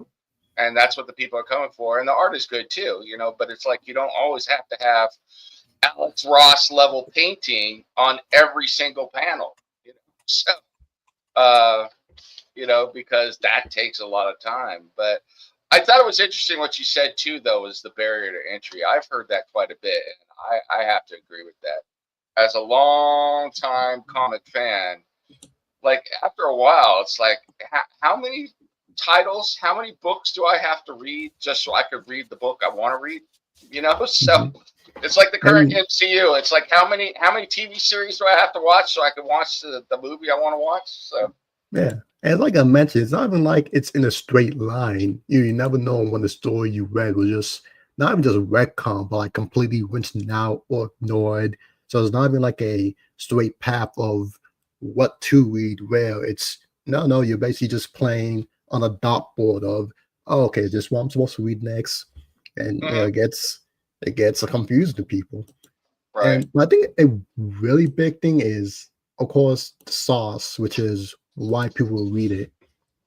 and that's what the people are coming for, and the art is good too. But it's like you don't always have to have Alex Ross level painting on every single panel. So, because that takes a lot of time. But I thought it was interesting what you said too, though, is the barrier to entry. I've heard that quite a bit, and I have to agree with that. As a long time comic fan, like after a while, it's like, how many titles, how many books do I have to read just so I could read the book I want to read? So it's like the current MCU. It's like how many TV series do I have to watch so I can watch the movie I want to watch? So yeah, and like I mentioned, it's not even like it's in a straight line. You never know when the story you read was just not even just retcon, but like completely rinsed out or ignored. So it's not even like a straight path of what to read where. It's no, you're basically just playing on a dartboard of, oh, okay, this is what I'm supposed to read next. And it gets confusing to people. Right. And I think a really big thing is, of course, the sauce, which is why people will read it.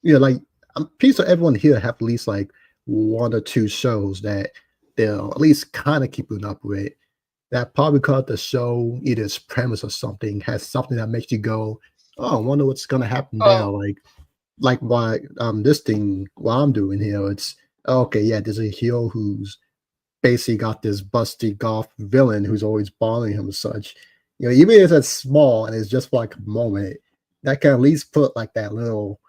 Like I'm pretty sure everyone here have at least like one or two shows that they'll at least kind of keeping up with. That probably because the show, either its premise or something, has something that makes you go, "Oh, I wonder what's gonna happen there." Oh, Like why this thing, what I'm doing here, it's okay. Yeah, there's a hero who's basically got this busty goth villain who's always bothering him and such. Even if it's small and it's just for like a moment, that can at least put like that little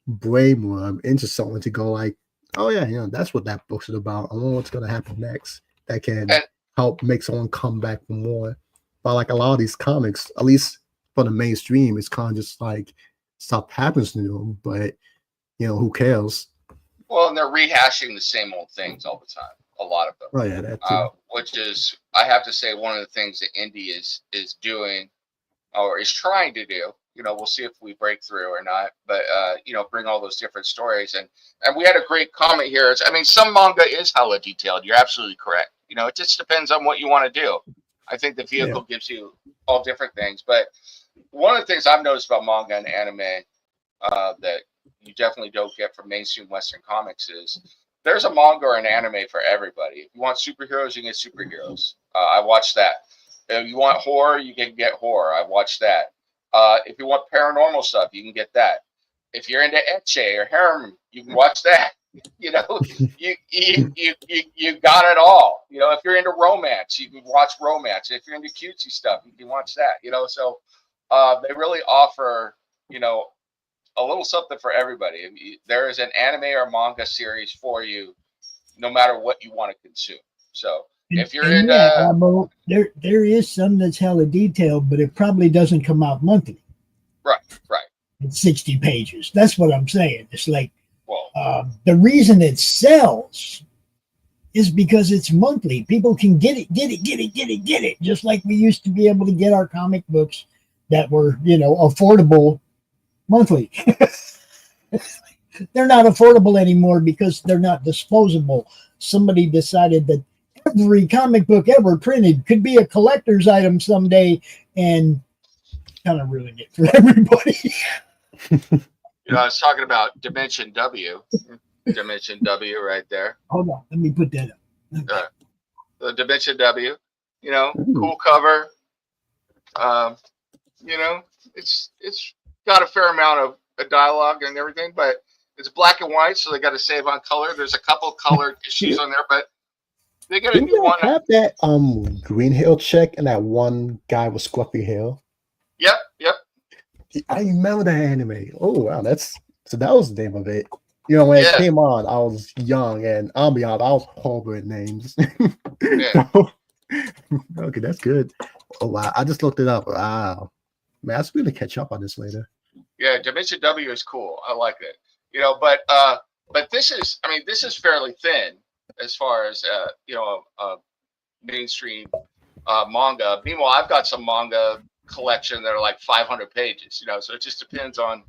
brainworm into someone to go like, oh yeah, that's what that book's about. I wonder what's gonna happen next. That can and help make someone come back for more. But like a lot of these comics, at least for the mainstream, it's kind of just like stuff happens to them, but who cares? well, and they're rehashing the same old things all the time. A lot of them. Oh yeah, that too. Which is, I have to say, one of the things that indie is doing or is trying to do. We'll see if we break through or not, but bring all those different stories. And we had a great comment here. Some manga is hella detailed. You're absolutely correct. It just depends on what you want to do. I think the vehicle gives you all different things. But one of the things I've noticed about manga and anime that you definitely don't get from mainstream Western comics is there's a manga or an anime for everybody. If you want superheroes, you can get superheroes. I watch that. If you want horror, you can get horror. I watched that. If you want paranormal stuff, you can get that. If you're into ecche or harem, you can watch that. You got it all. If you're into romance, you can watch romance. If you're into cutesy stuff, you can watch that. So they really offer, a little something for everybody. There is an anime or manga series for you, no matter what you want to consume. So if you're into, Abo, there is some that's hella detailed, but it probably doesn't come out monthly. right. It's 60 pages. That's what I'm saying. It's like, Well, the reason it sells is because it's monthly. People can get it. Just like we used to be able to get our comic books that were, affordable monthly. They're not affordable anymore because they're not disposable. Somebody decided that every comic book ever printed could be a collector's item someday and kind of ruined it for everybody. I was talking about Dimension W. Dimension W right there. Hold on. Let me put that up. The Dimension W, cool cover. It's got a fair amount of dialogue and everything, but it's black and white, so they got to save on color. There's a couple colored issues on there, but they got to do one. Have that Green Hill check and that one guy with scruffy hair. Yep. I remember that anime. Oh wow, that was the name of it. When it came on, I was young, and I'll be honest, I was horrible at names. Okay, that's good. Oh wow, I just looked it up. Wow, man, I should really catch up on this later. Yeah, Dimension W is cool. I like it. But this is fairly thin as far as mainstream manga. Meanwhile, I've got some manga collection that are like 500 pages. So it just depends on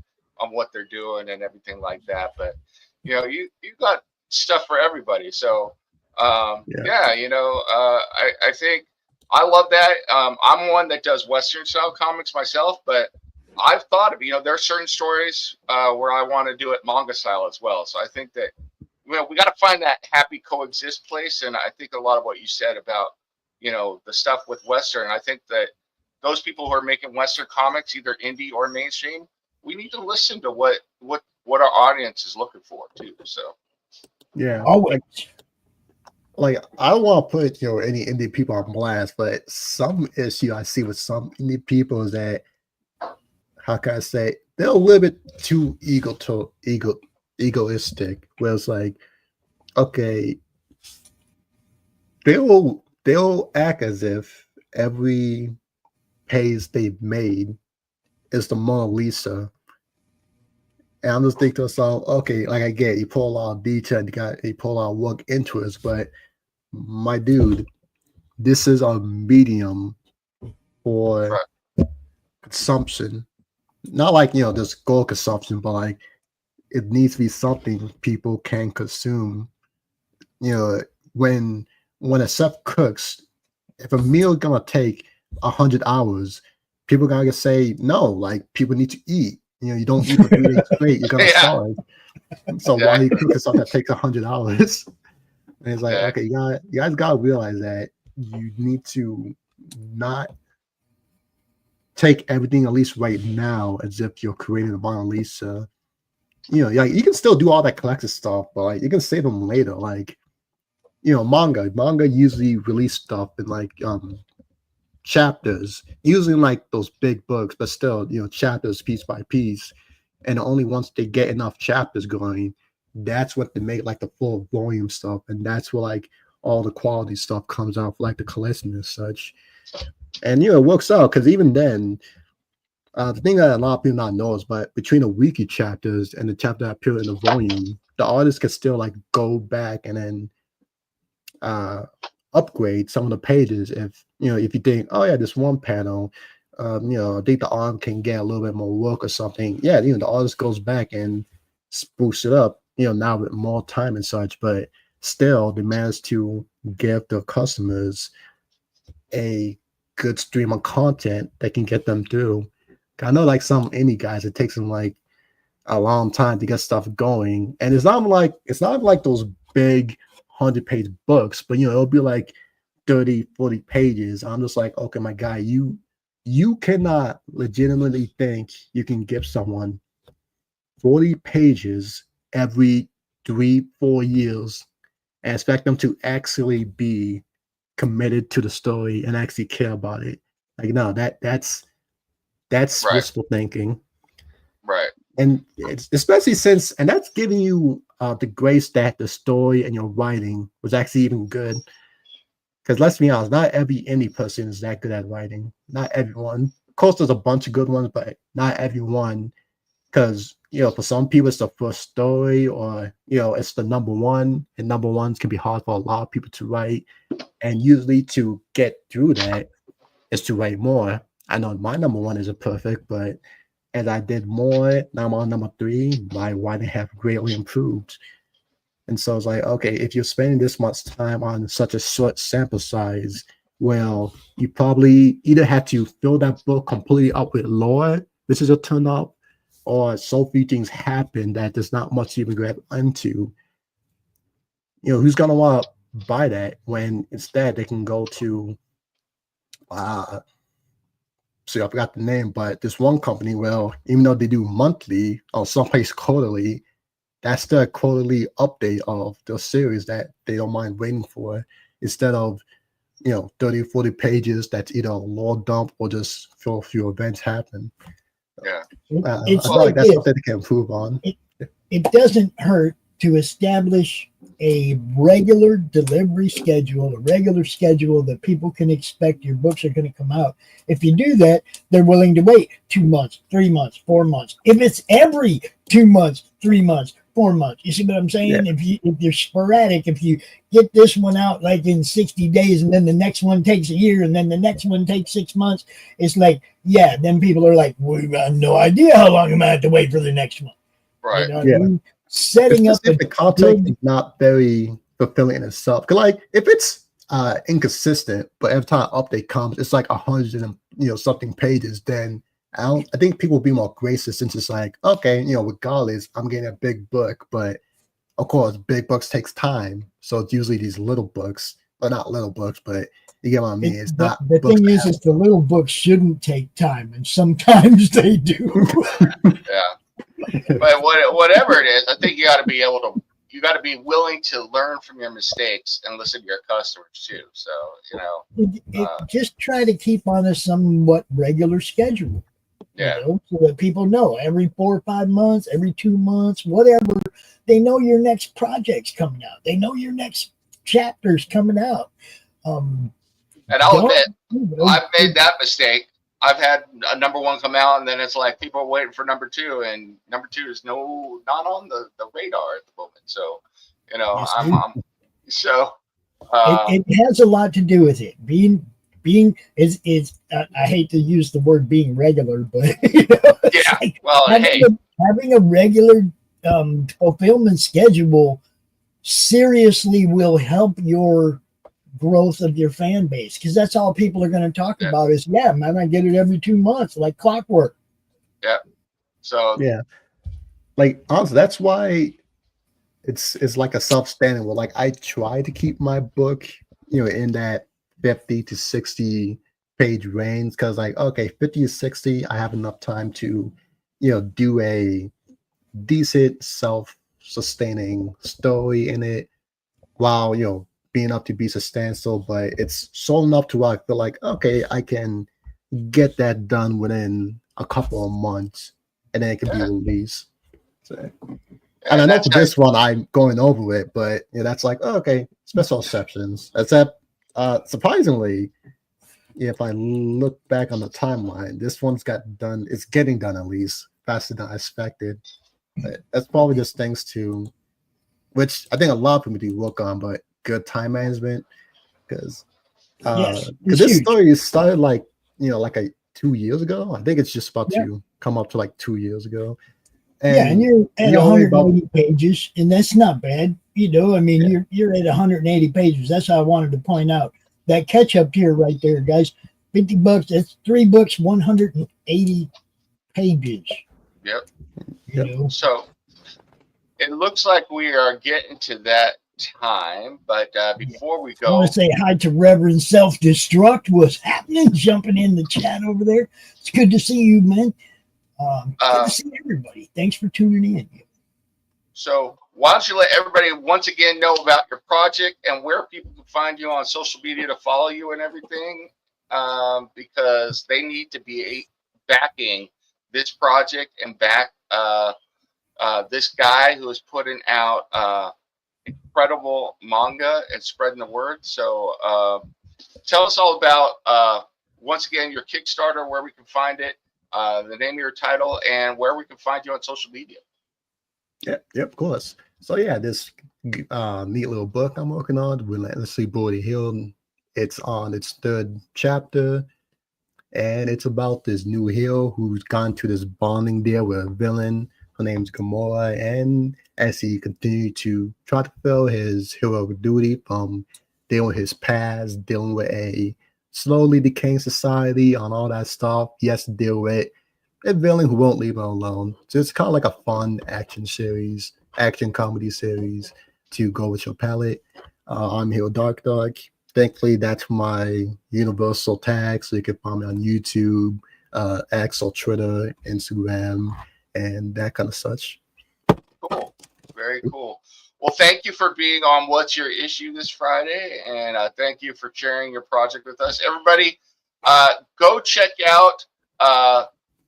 what they're doing and everything like that. But you got stuff for everybody. So I think I love that. I'm one that does Western style comics myself, but I've thought of, there are certain stories where I want to do it manga style as well. So I think that, we got to find that happy coexist place. And I think a lot of what you said about, the stuff with Western, I think that those people who are making Western comics, either indie or mainstream, we need to listen to what our audience is looking for too. So yeah, always. Like I don't want to put any indie people on blast, but some issue I see with some indie people is that, how can I say, they're a little bit too egoistic. Where it's like, okay, they'll act as if every page they've made is the Mona Lisa. And I'm just thinking to myself, okay, like I get you pull a lot of detail, you pull a lot of work into it, but my dude, this is a medium for Right. consumption. Not like, just goal consumption, but like it needs to be something people can consume. You know, when a chef cooks, if a meal gonna take 100 hours, people gotta say no. Like people need to eat. You don't eat for 3 days straight, you're gonna Yeah. starve. So why are you cooking something that takes 100 hours? And it's like, okay, you guys gotta realize that you need to not take everything at least right now as if you're creating a Mona Lisa. Like you can still do all that collective stuff, but like you can save them later. Like, manga usually release stuff in like chapters, usually in like those big books, but still, chapters piece by piece. And only once they get enough chapters going, that's what they make like the full volume stuff, and that's where like all the quality stuff comes out for like the collection and such. And it works out because even then, the thing that a lot of people not know is, but between the wiki chapters and the chapter that appear in the volume, the artist can still like go back and then upgrade some of the pages. If you think, oh yeah, this one panel, I think the arm can get a little bit more work or something. Yeah, the artist goes back and spruce it up. Now with more time and such, but still they manage to give the customers a good stream of content that can get them through. I know like some indie guys, it takes them like a long time to get stuff going. And it's not like those big 100-page books, but it'll be like 30, 40 pages. I'm just like, okay, my guy, you cannot legitimately think you can give someone 40 pages every 3-4 years and expect them to actually be committed to the story and actually care about it. Like, no, that's right. Wishful thinking. Right. And it's especially since, and that's giving you the grace that the story and your writing was actually even good. Because let's be honest, not every indie person is that good at writing. Not everyone. Of course, there's a bunch of good ones, but not everyone. Because, for some people, it's the first story, or, it's the number one, and number ones can be hard for a lot of people to write. And usually to get through that is to write more. I know my number one isn't perfect, but as I did more, now I'm on number 3, my writing have greatly improved. And so it's like, okay, if you're spending this much time on such a short sample size, well, you probably either have to fill that book completely up with lore, which is a turn up, or so few things happen that there's not much you can grab into. Who's gonna want to buy that when instead they can go to I forgot the name, but this one company, well, even though they do monthly or someplace quarterly, that's the quarterly update of the series that they don't mind waiting for, instead of 30, 40 pages that's either a lore dump or just feel a few events happen. Yeah. I feel like that's something they can improve on. It doesn't hurt to establish a regular delivery schedule, a regular schedule that people can expect your books are going to come out. If you do that, they're willing to wait 2 months, 3 months, 4 months. If it's every 2 months, 3 months, 4 months, you see what I'm saying? Yeah. If you're sporadic, if you get this one out like in 60 days and then the next one takes a year and then the next one takes 6 months, it's like, yeah, then people are like, we have no idea how long I'm going to have to wait for the next one. Right. I mean? Setting up if the content is not very fulfilling in itself. Because like if it's inconsistent, but every time an update comes, it's like 100 and something pages, then I think people will be more gracious, since it's like, okay, regardless, I'm getting a big book, but of course, big books takes time. So it's usually these little books, or not little books, but you get what I mean. It's not. The thing is the little books shouldn't take time, and sometimes they do. Yeah. But whatever it is, I think you got to be willing to learn from your mistakes and listen to your customers too. So, just try to keep on a somewhat regular schedule. Yeah. So that people know every 4 or 5 months, every 2 months, whatever, they know your next project's coming out. They know your next chapter's coming out. And I'll admit, I've made that mistake. I've had a number 1 come out, and then it's like people are waiting for number 2, and number 2 is not on the radar at the moment. So, yes, it has a lot to do with it. being is I hate to use the word being regular, but you know, it's Yeah. like Well, hey, having a regular fulfillment schedule seriously will help your growth of your fan base, because that's all people are going to talk yeah, about is, yeah, man, I get it every 2 months like clockwork. yeah. So Yeah. Like honestly, that's why it's like a self-standing. Well, like I try to keep my book, in that 50 to 60 page range, because like, okay, 50 to 60, I have enough time to, do a decent self-sustaining story in it while, being up to be substantial, but it's small enough to where I feel like, okay, I can get that done within a couple of months and then it can be yeah, released. So, and I and know that's for this one I'm going over it, but that's like, oh, okay, special exceptions. Except surprisingly, if I look back on the timeline, this one's got done, it's getting done at least faster than I expected. But that's probably just thanks to, which I think a lot of people do work on, but good time management. Because Yes, because it's this huge. story started like, like 2 years ago. I think it's just about Yeah, to come up to like 2 years ago. yeah, and And you're at the only about 180 pages, and that's not bad. You know, I mean, yeah, you're at 180 pages. That's how I wanted to point out that catch up tier right there, guys. $50. That's 3 books, 180 pages. yep. You yep. know, So it looks like we are getting to that time, but yeah. before we I want go, to say hi to Reverend Self Destruct. What's happening? Jumping in the chat over there. It's good to see you, man. Good to uh, see everybody. Thanks for tuning in. so why don't you let everybody once again know about your project and where people can find you on social media to follow you and everything, because they need to be backing this project and back this guy who is putting out incredible manga and spreading the word. So tell us all about, once again, your Kickstarter, where we can find it, the name of your title, and where we can find you on social media. Yep, of course. So yeah, this neat little book I'm working on, Relentlessly Bloody Hill. It's on its third chapter, and it's about this new hero who's gone to this bonding deal with a villain. Her name's Gamora, and as he continued to try to fulfill his heroic duty from dealing with his past, dealing with a slowly decaying society, on all that stuff, he has to deal with a villain who won't leave him alone. So it's kind of like a fun action comedy series to go with your palette. I'm here with DarkyDark. Thankfully, that's my universal tag, so you can find me on YouTube, X or Twitter, Instagram, and that kind of such. Cool. Very cool. Well, thank you for being on What's Your Issue this Friday, and thank you for sharing your project with us. Everybody, go check out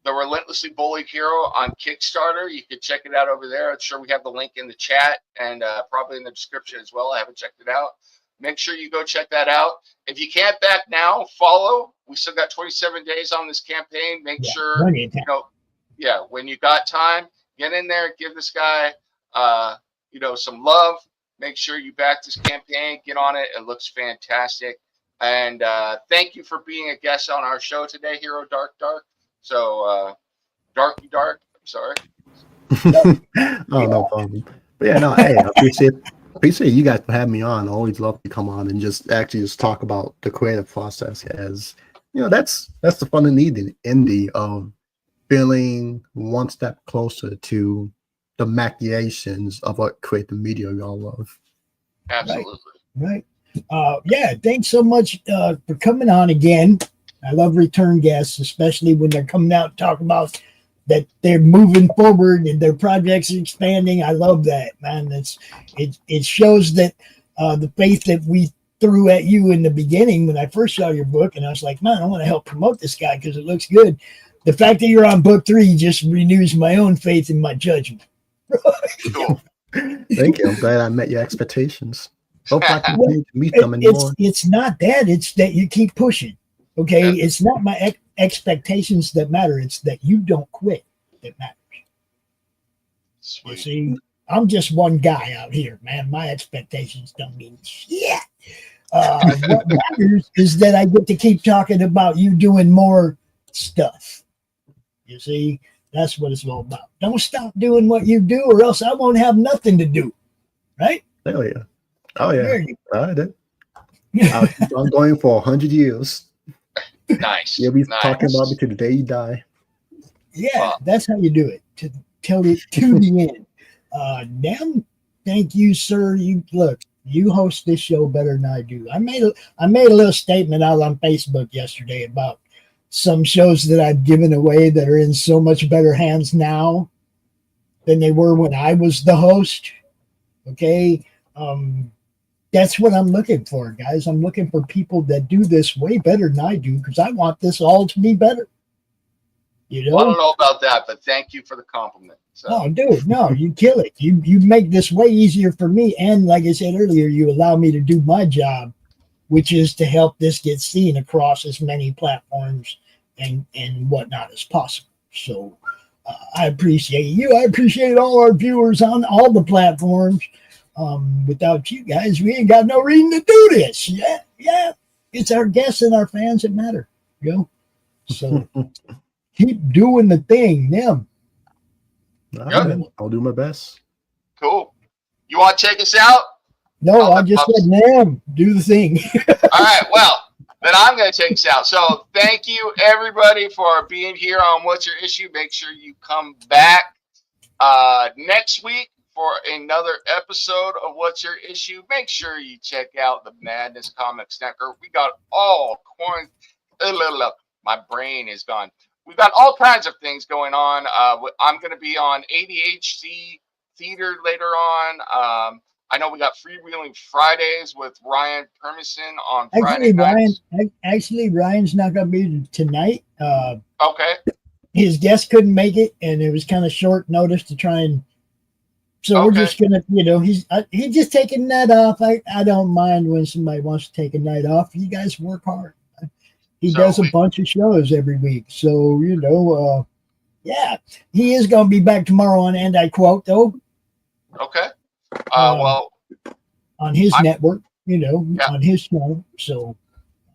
the Relentlessly Bullied Hero on Kickstarter. You can check it out over there. I'm sure we have the link in the chat and probably in the description as well. I haven't checked it out. Make sure you go check that out. If you can't back now, follow. We still got 27 days on this campaign. Make sure, when you got time, get in there, give this guy, some love. Make sure you back this campaign, get on it. It looks fantastic. And thank you for being a guest on our show today, Hero Dark. So, DarkyDark, I'm sorry. Oh, no problem. But yeah, no, hey, I appreciate you guys for having me on. I always love to come on and just talk about the creative process, as that's the fun and needed indie of feeling one step closer to the machinations of what creative media we all love. Absolutely. Right. Yeah, thanks so much for coming on again. I love return guests, especially when they're coming out and talking about that they're moving forward and their projects are expanding. I love that, man. It shows that the faith that we threw at you in the beginning when I first saw your book, and I was like, man, I want to help promote this guy because it looks good. The fact that you're on book 3 just renews my own faith in my judgment. Cool. Thank you. I'm glad I met your expectations. Hope I continue to meet them more. It's not that. It's that you keep pushing. Okay, Yeah. It's not my expectations that matter. It's that you don't quit that matters. Sweet. You see, I'm just one guy out here, man. My expectations don't mean shit. What matters is that I get to keep talking about you doing more stuff. You see, that's what it's all about. Don't stop doing what you do, or else I won't have nothing to do. Right? Hell yeah. Oh yeah. There you I did. I'll keep on going for 100 years. Nice. You'll be nice. talking about me to the day you die. Yeah, that's how you do it. To tell it to the end. Damn, thank you, sir. You look, you host this show better than I do. I made a little statement out on Facebook yesterday about some shows that I've given away that are in so much better hands now than they were when I was the host. Okay. That's what I'm looking for, guys. I'm looking for people that do this way better than I do, because I want this all to be better. You know? Well, I don't know about that, but thank you for the compliment. So. Oh, dude, no, you kill it. You make this way easier for me. And like I said earlier, you allow me to do my job, which is to help this get seen across as many platforms and whatnot as possible. So I appreciate you. I appreciate all our viewers on all the platforms. Without you guys, we ain't got no reason to do this. Yeah. It's our guests and our fans that matter. You know? So keep doing the thing, them. I'll do my best. Cool. You want to take us out? No, I just said, ma'am, do the thing. All right. Well, then I'm going to take us out. So thank you, everybody, for being here on What's Your Issue. Make sure you come back next week for another episode of What's Your Issue. Make sure you check out the Madness Comics Network. We got all my brain is gone. We've got all kinds of things going on. I'm going to be on ADHD Theater later on. I know we got Freewheeling Fridays with Ryan Permison on Friday nights. Ryan's not going to be tonight. Okay. His guest couldn't make it, and it was kind of short notice to try and. So we're just gonna, he's just taking that off. I don't mind when somebody wants to take a night off. You guys work hard. He does a bunch of shows every week, so yeah, he is gonna be back tomorrow on, and I quote though. Okay. Well, on his network, on his channel. So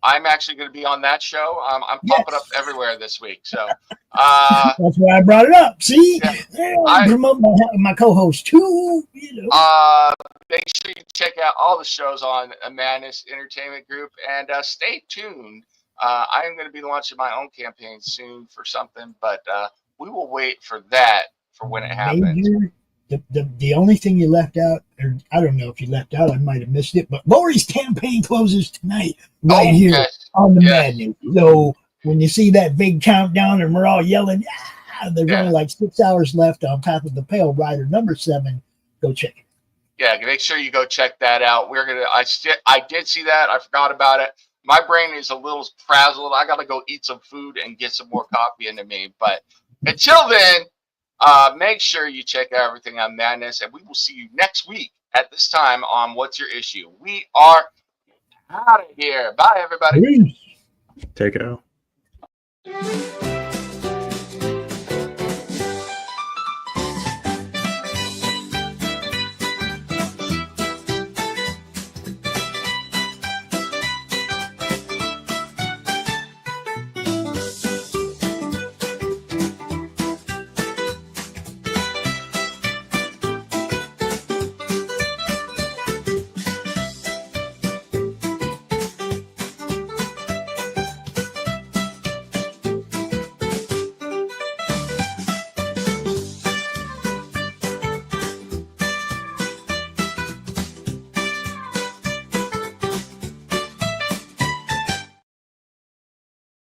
I'm actually going to be on that show. I'm popping up everywhere this week. So that's why I brought it up. See, I promote my co-host too. Make sure you check out all the shows on Madness Entertainment Group, and stay tuned. I am going to be launching my own campaign soon for something, but we will wait for that for when it happens. The only thing you left out, or I don't know if you left out, I might have missed it, but Lori's campaign closes tonight here on the Madness. So when you see that big countdown and we're all yelling, there's only like 6 hours left on Path of the Pale Rider #7. Go check it. Yeah, make sure you go check that out. I did see that. I forgot about it. My brain is a little frazzled. I got to go eat some food and get some more coffee into me. But until then, make sure you check out everything on Madness, and we will see you next week at this time on What's Your Issue. We are out of here. Bye, everybody. Peace. Take it out.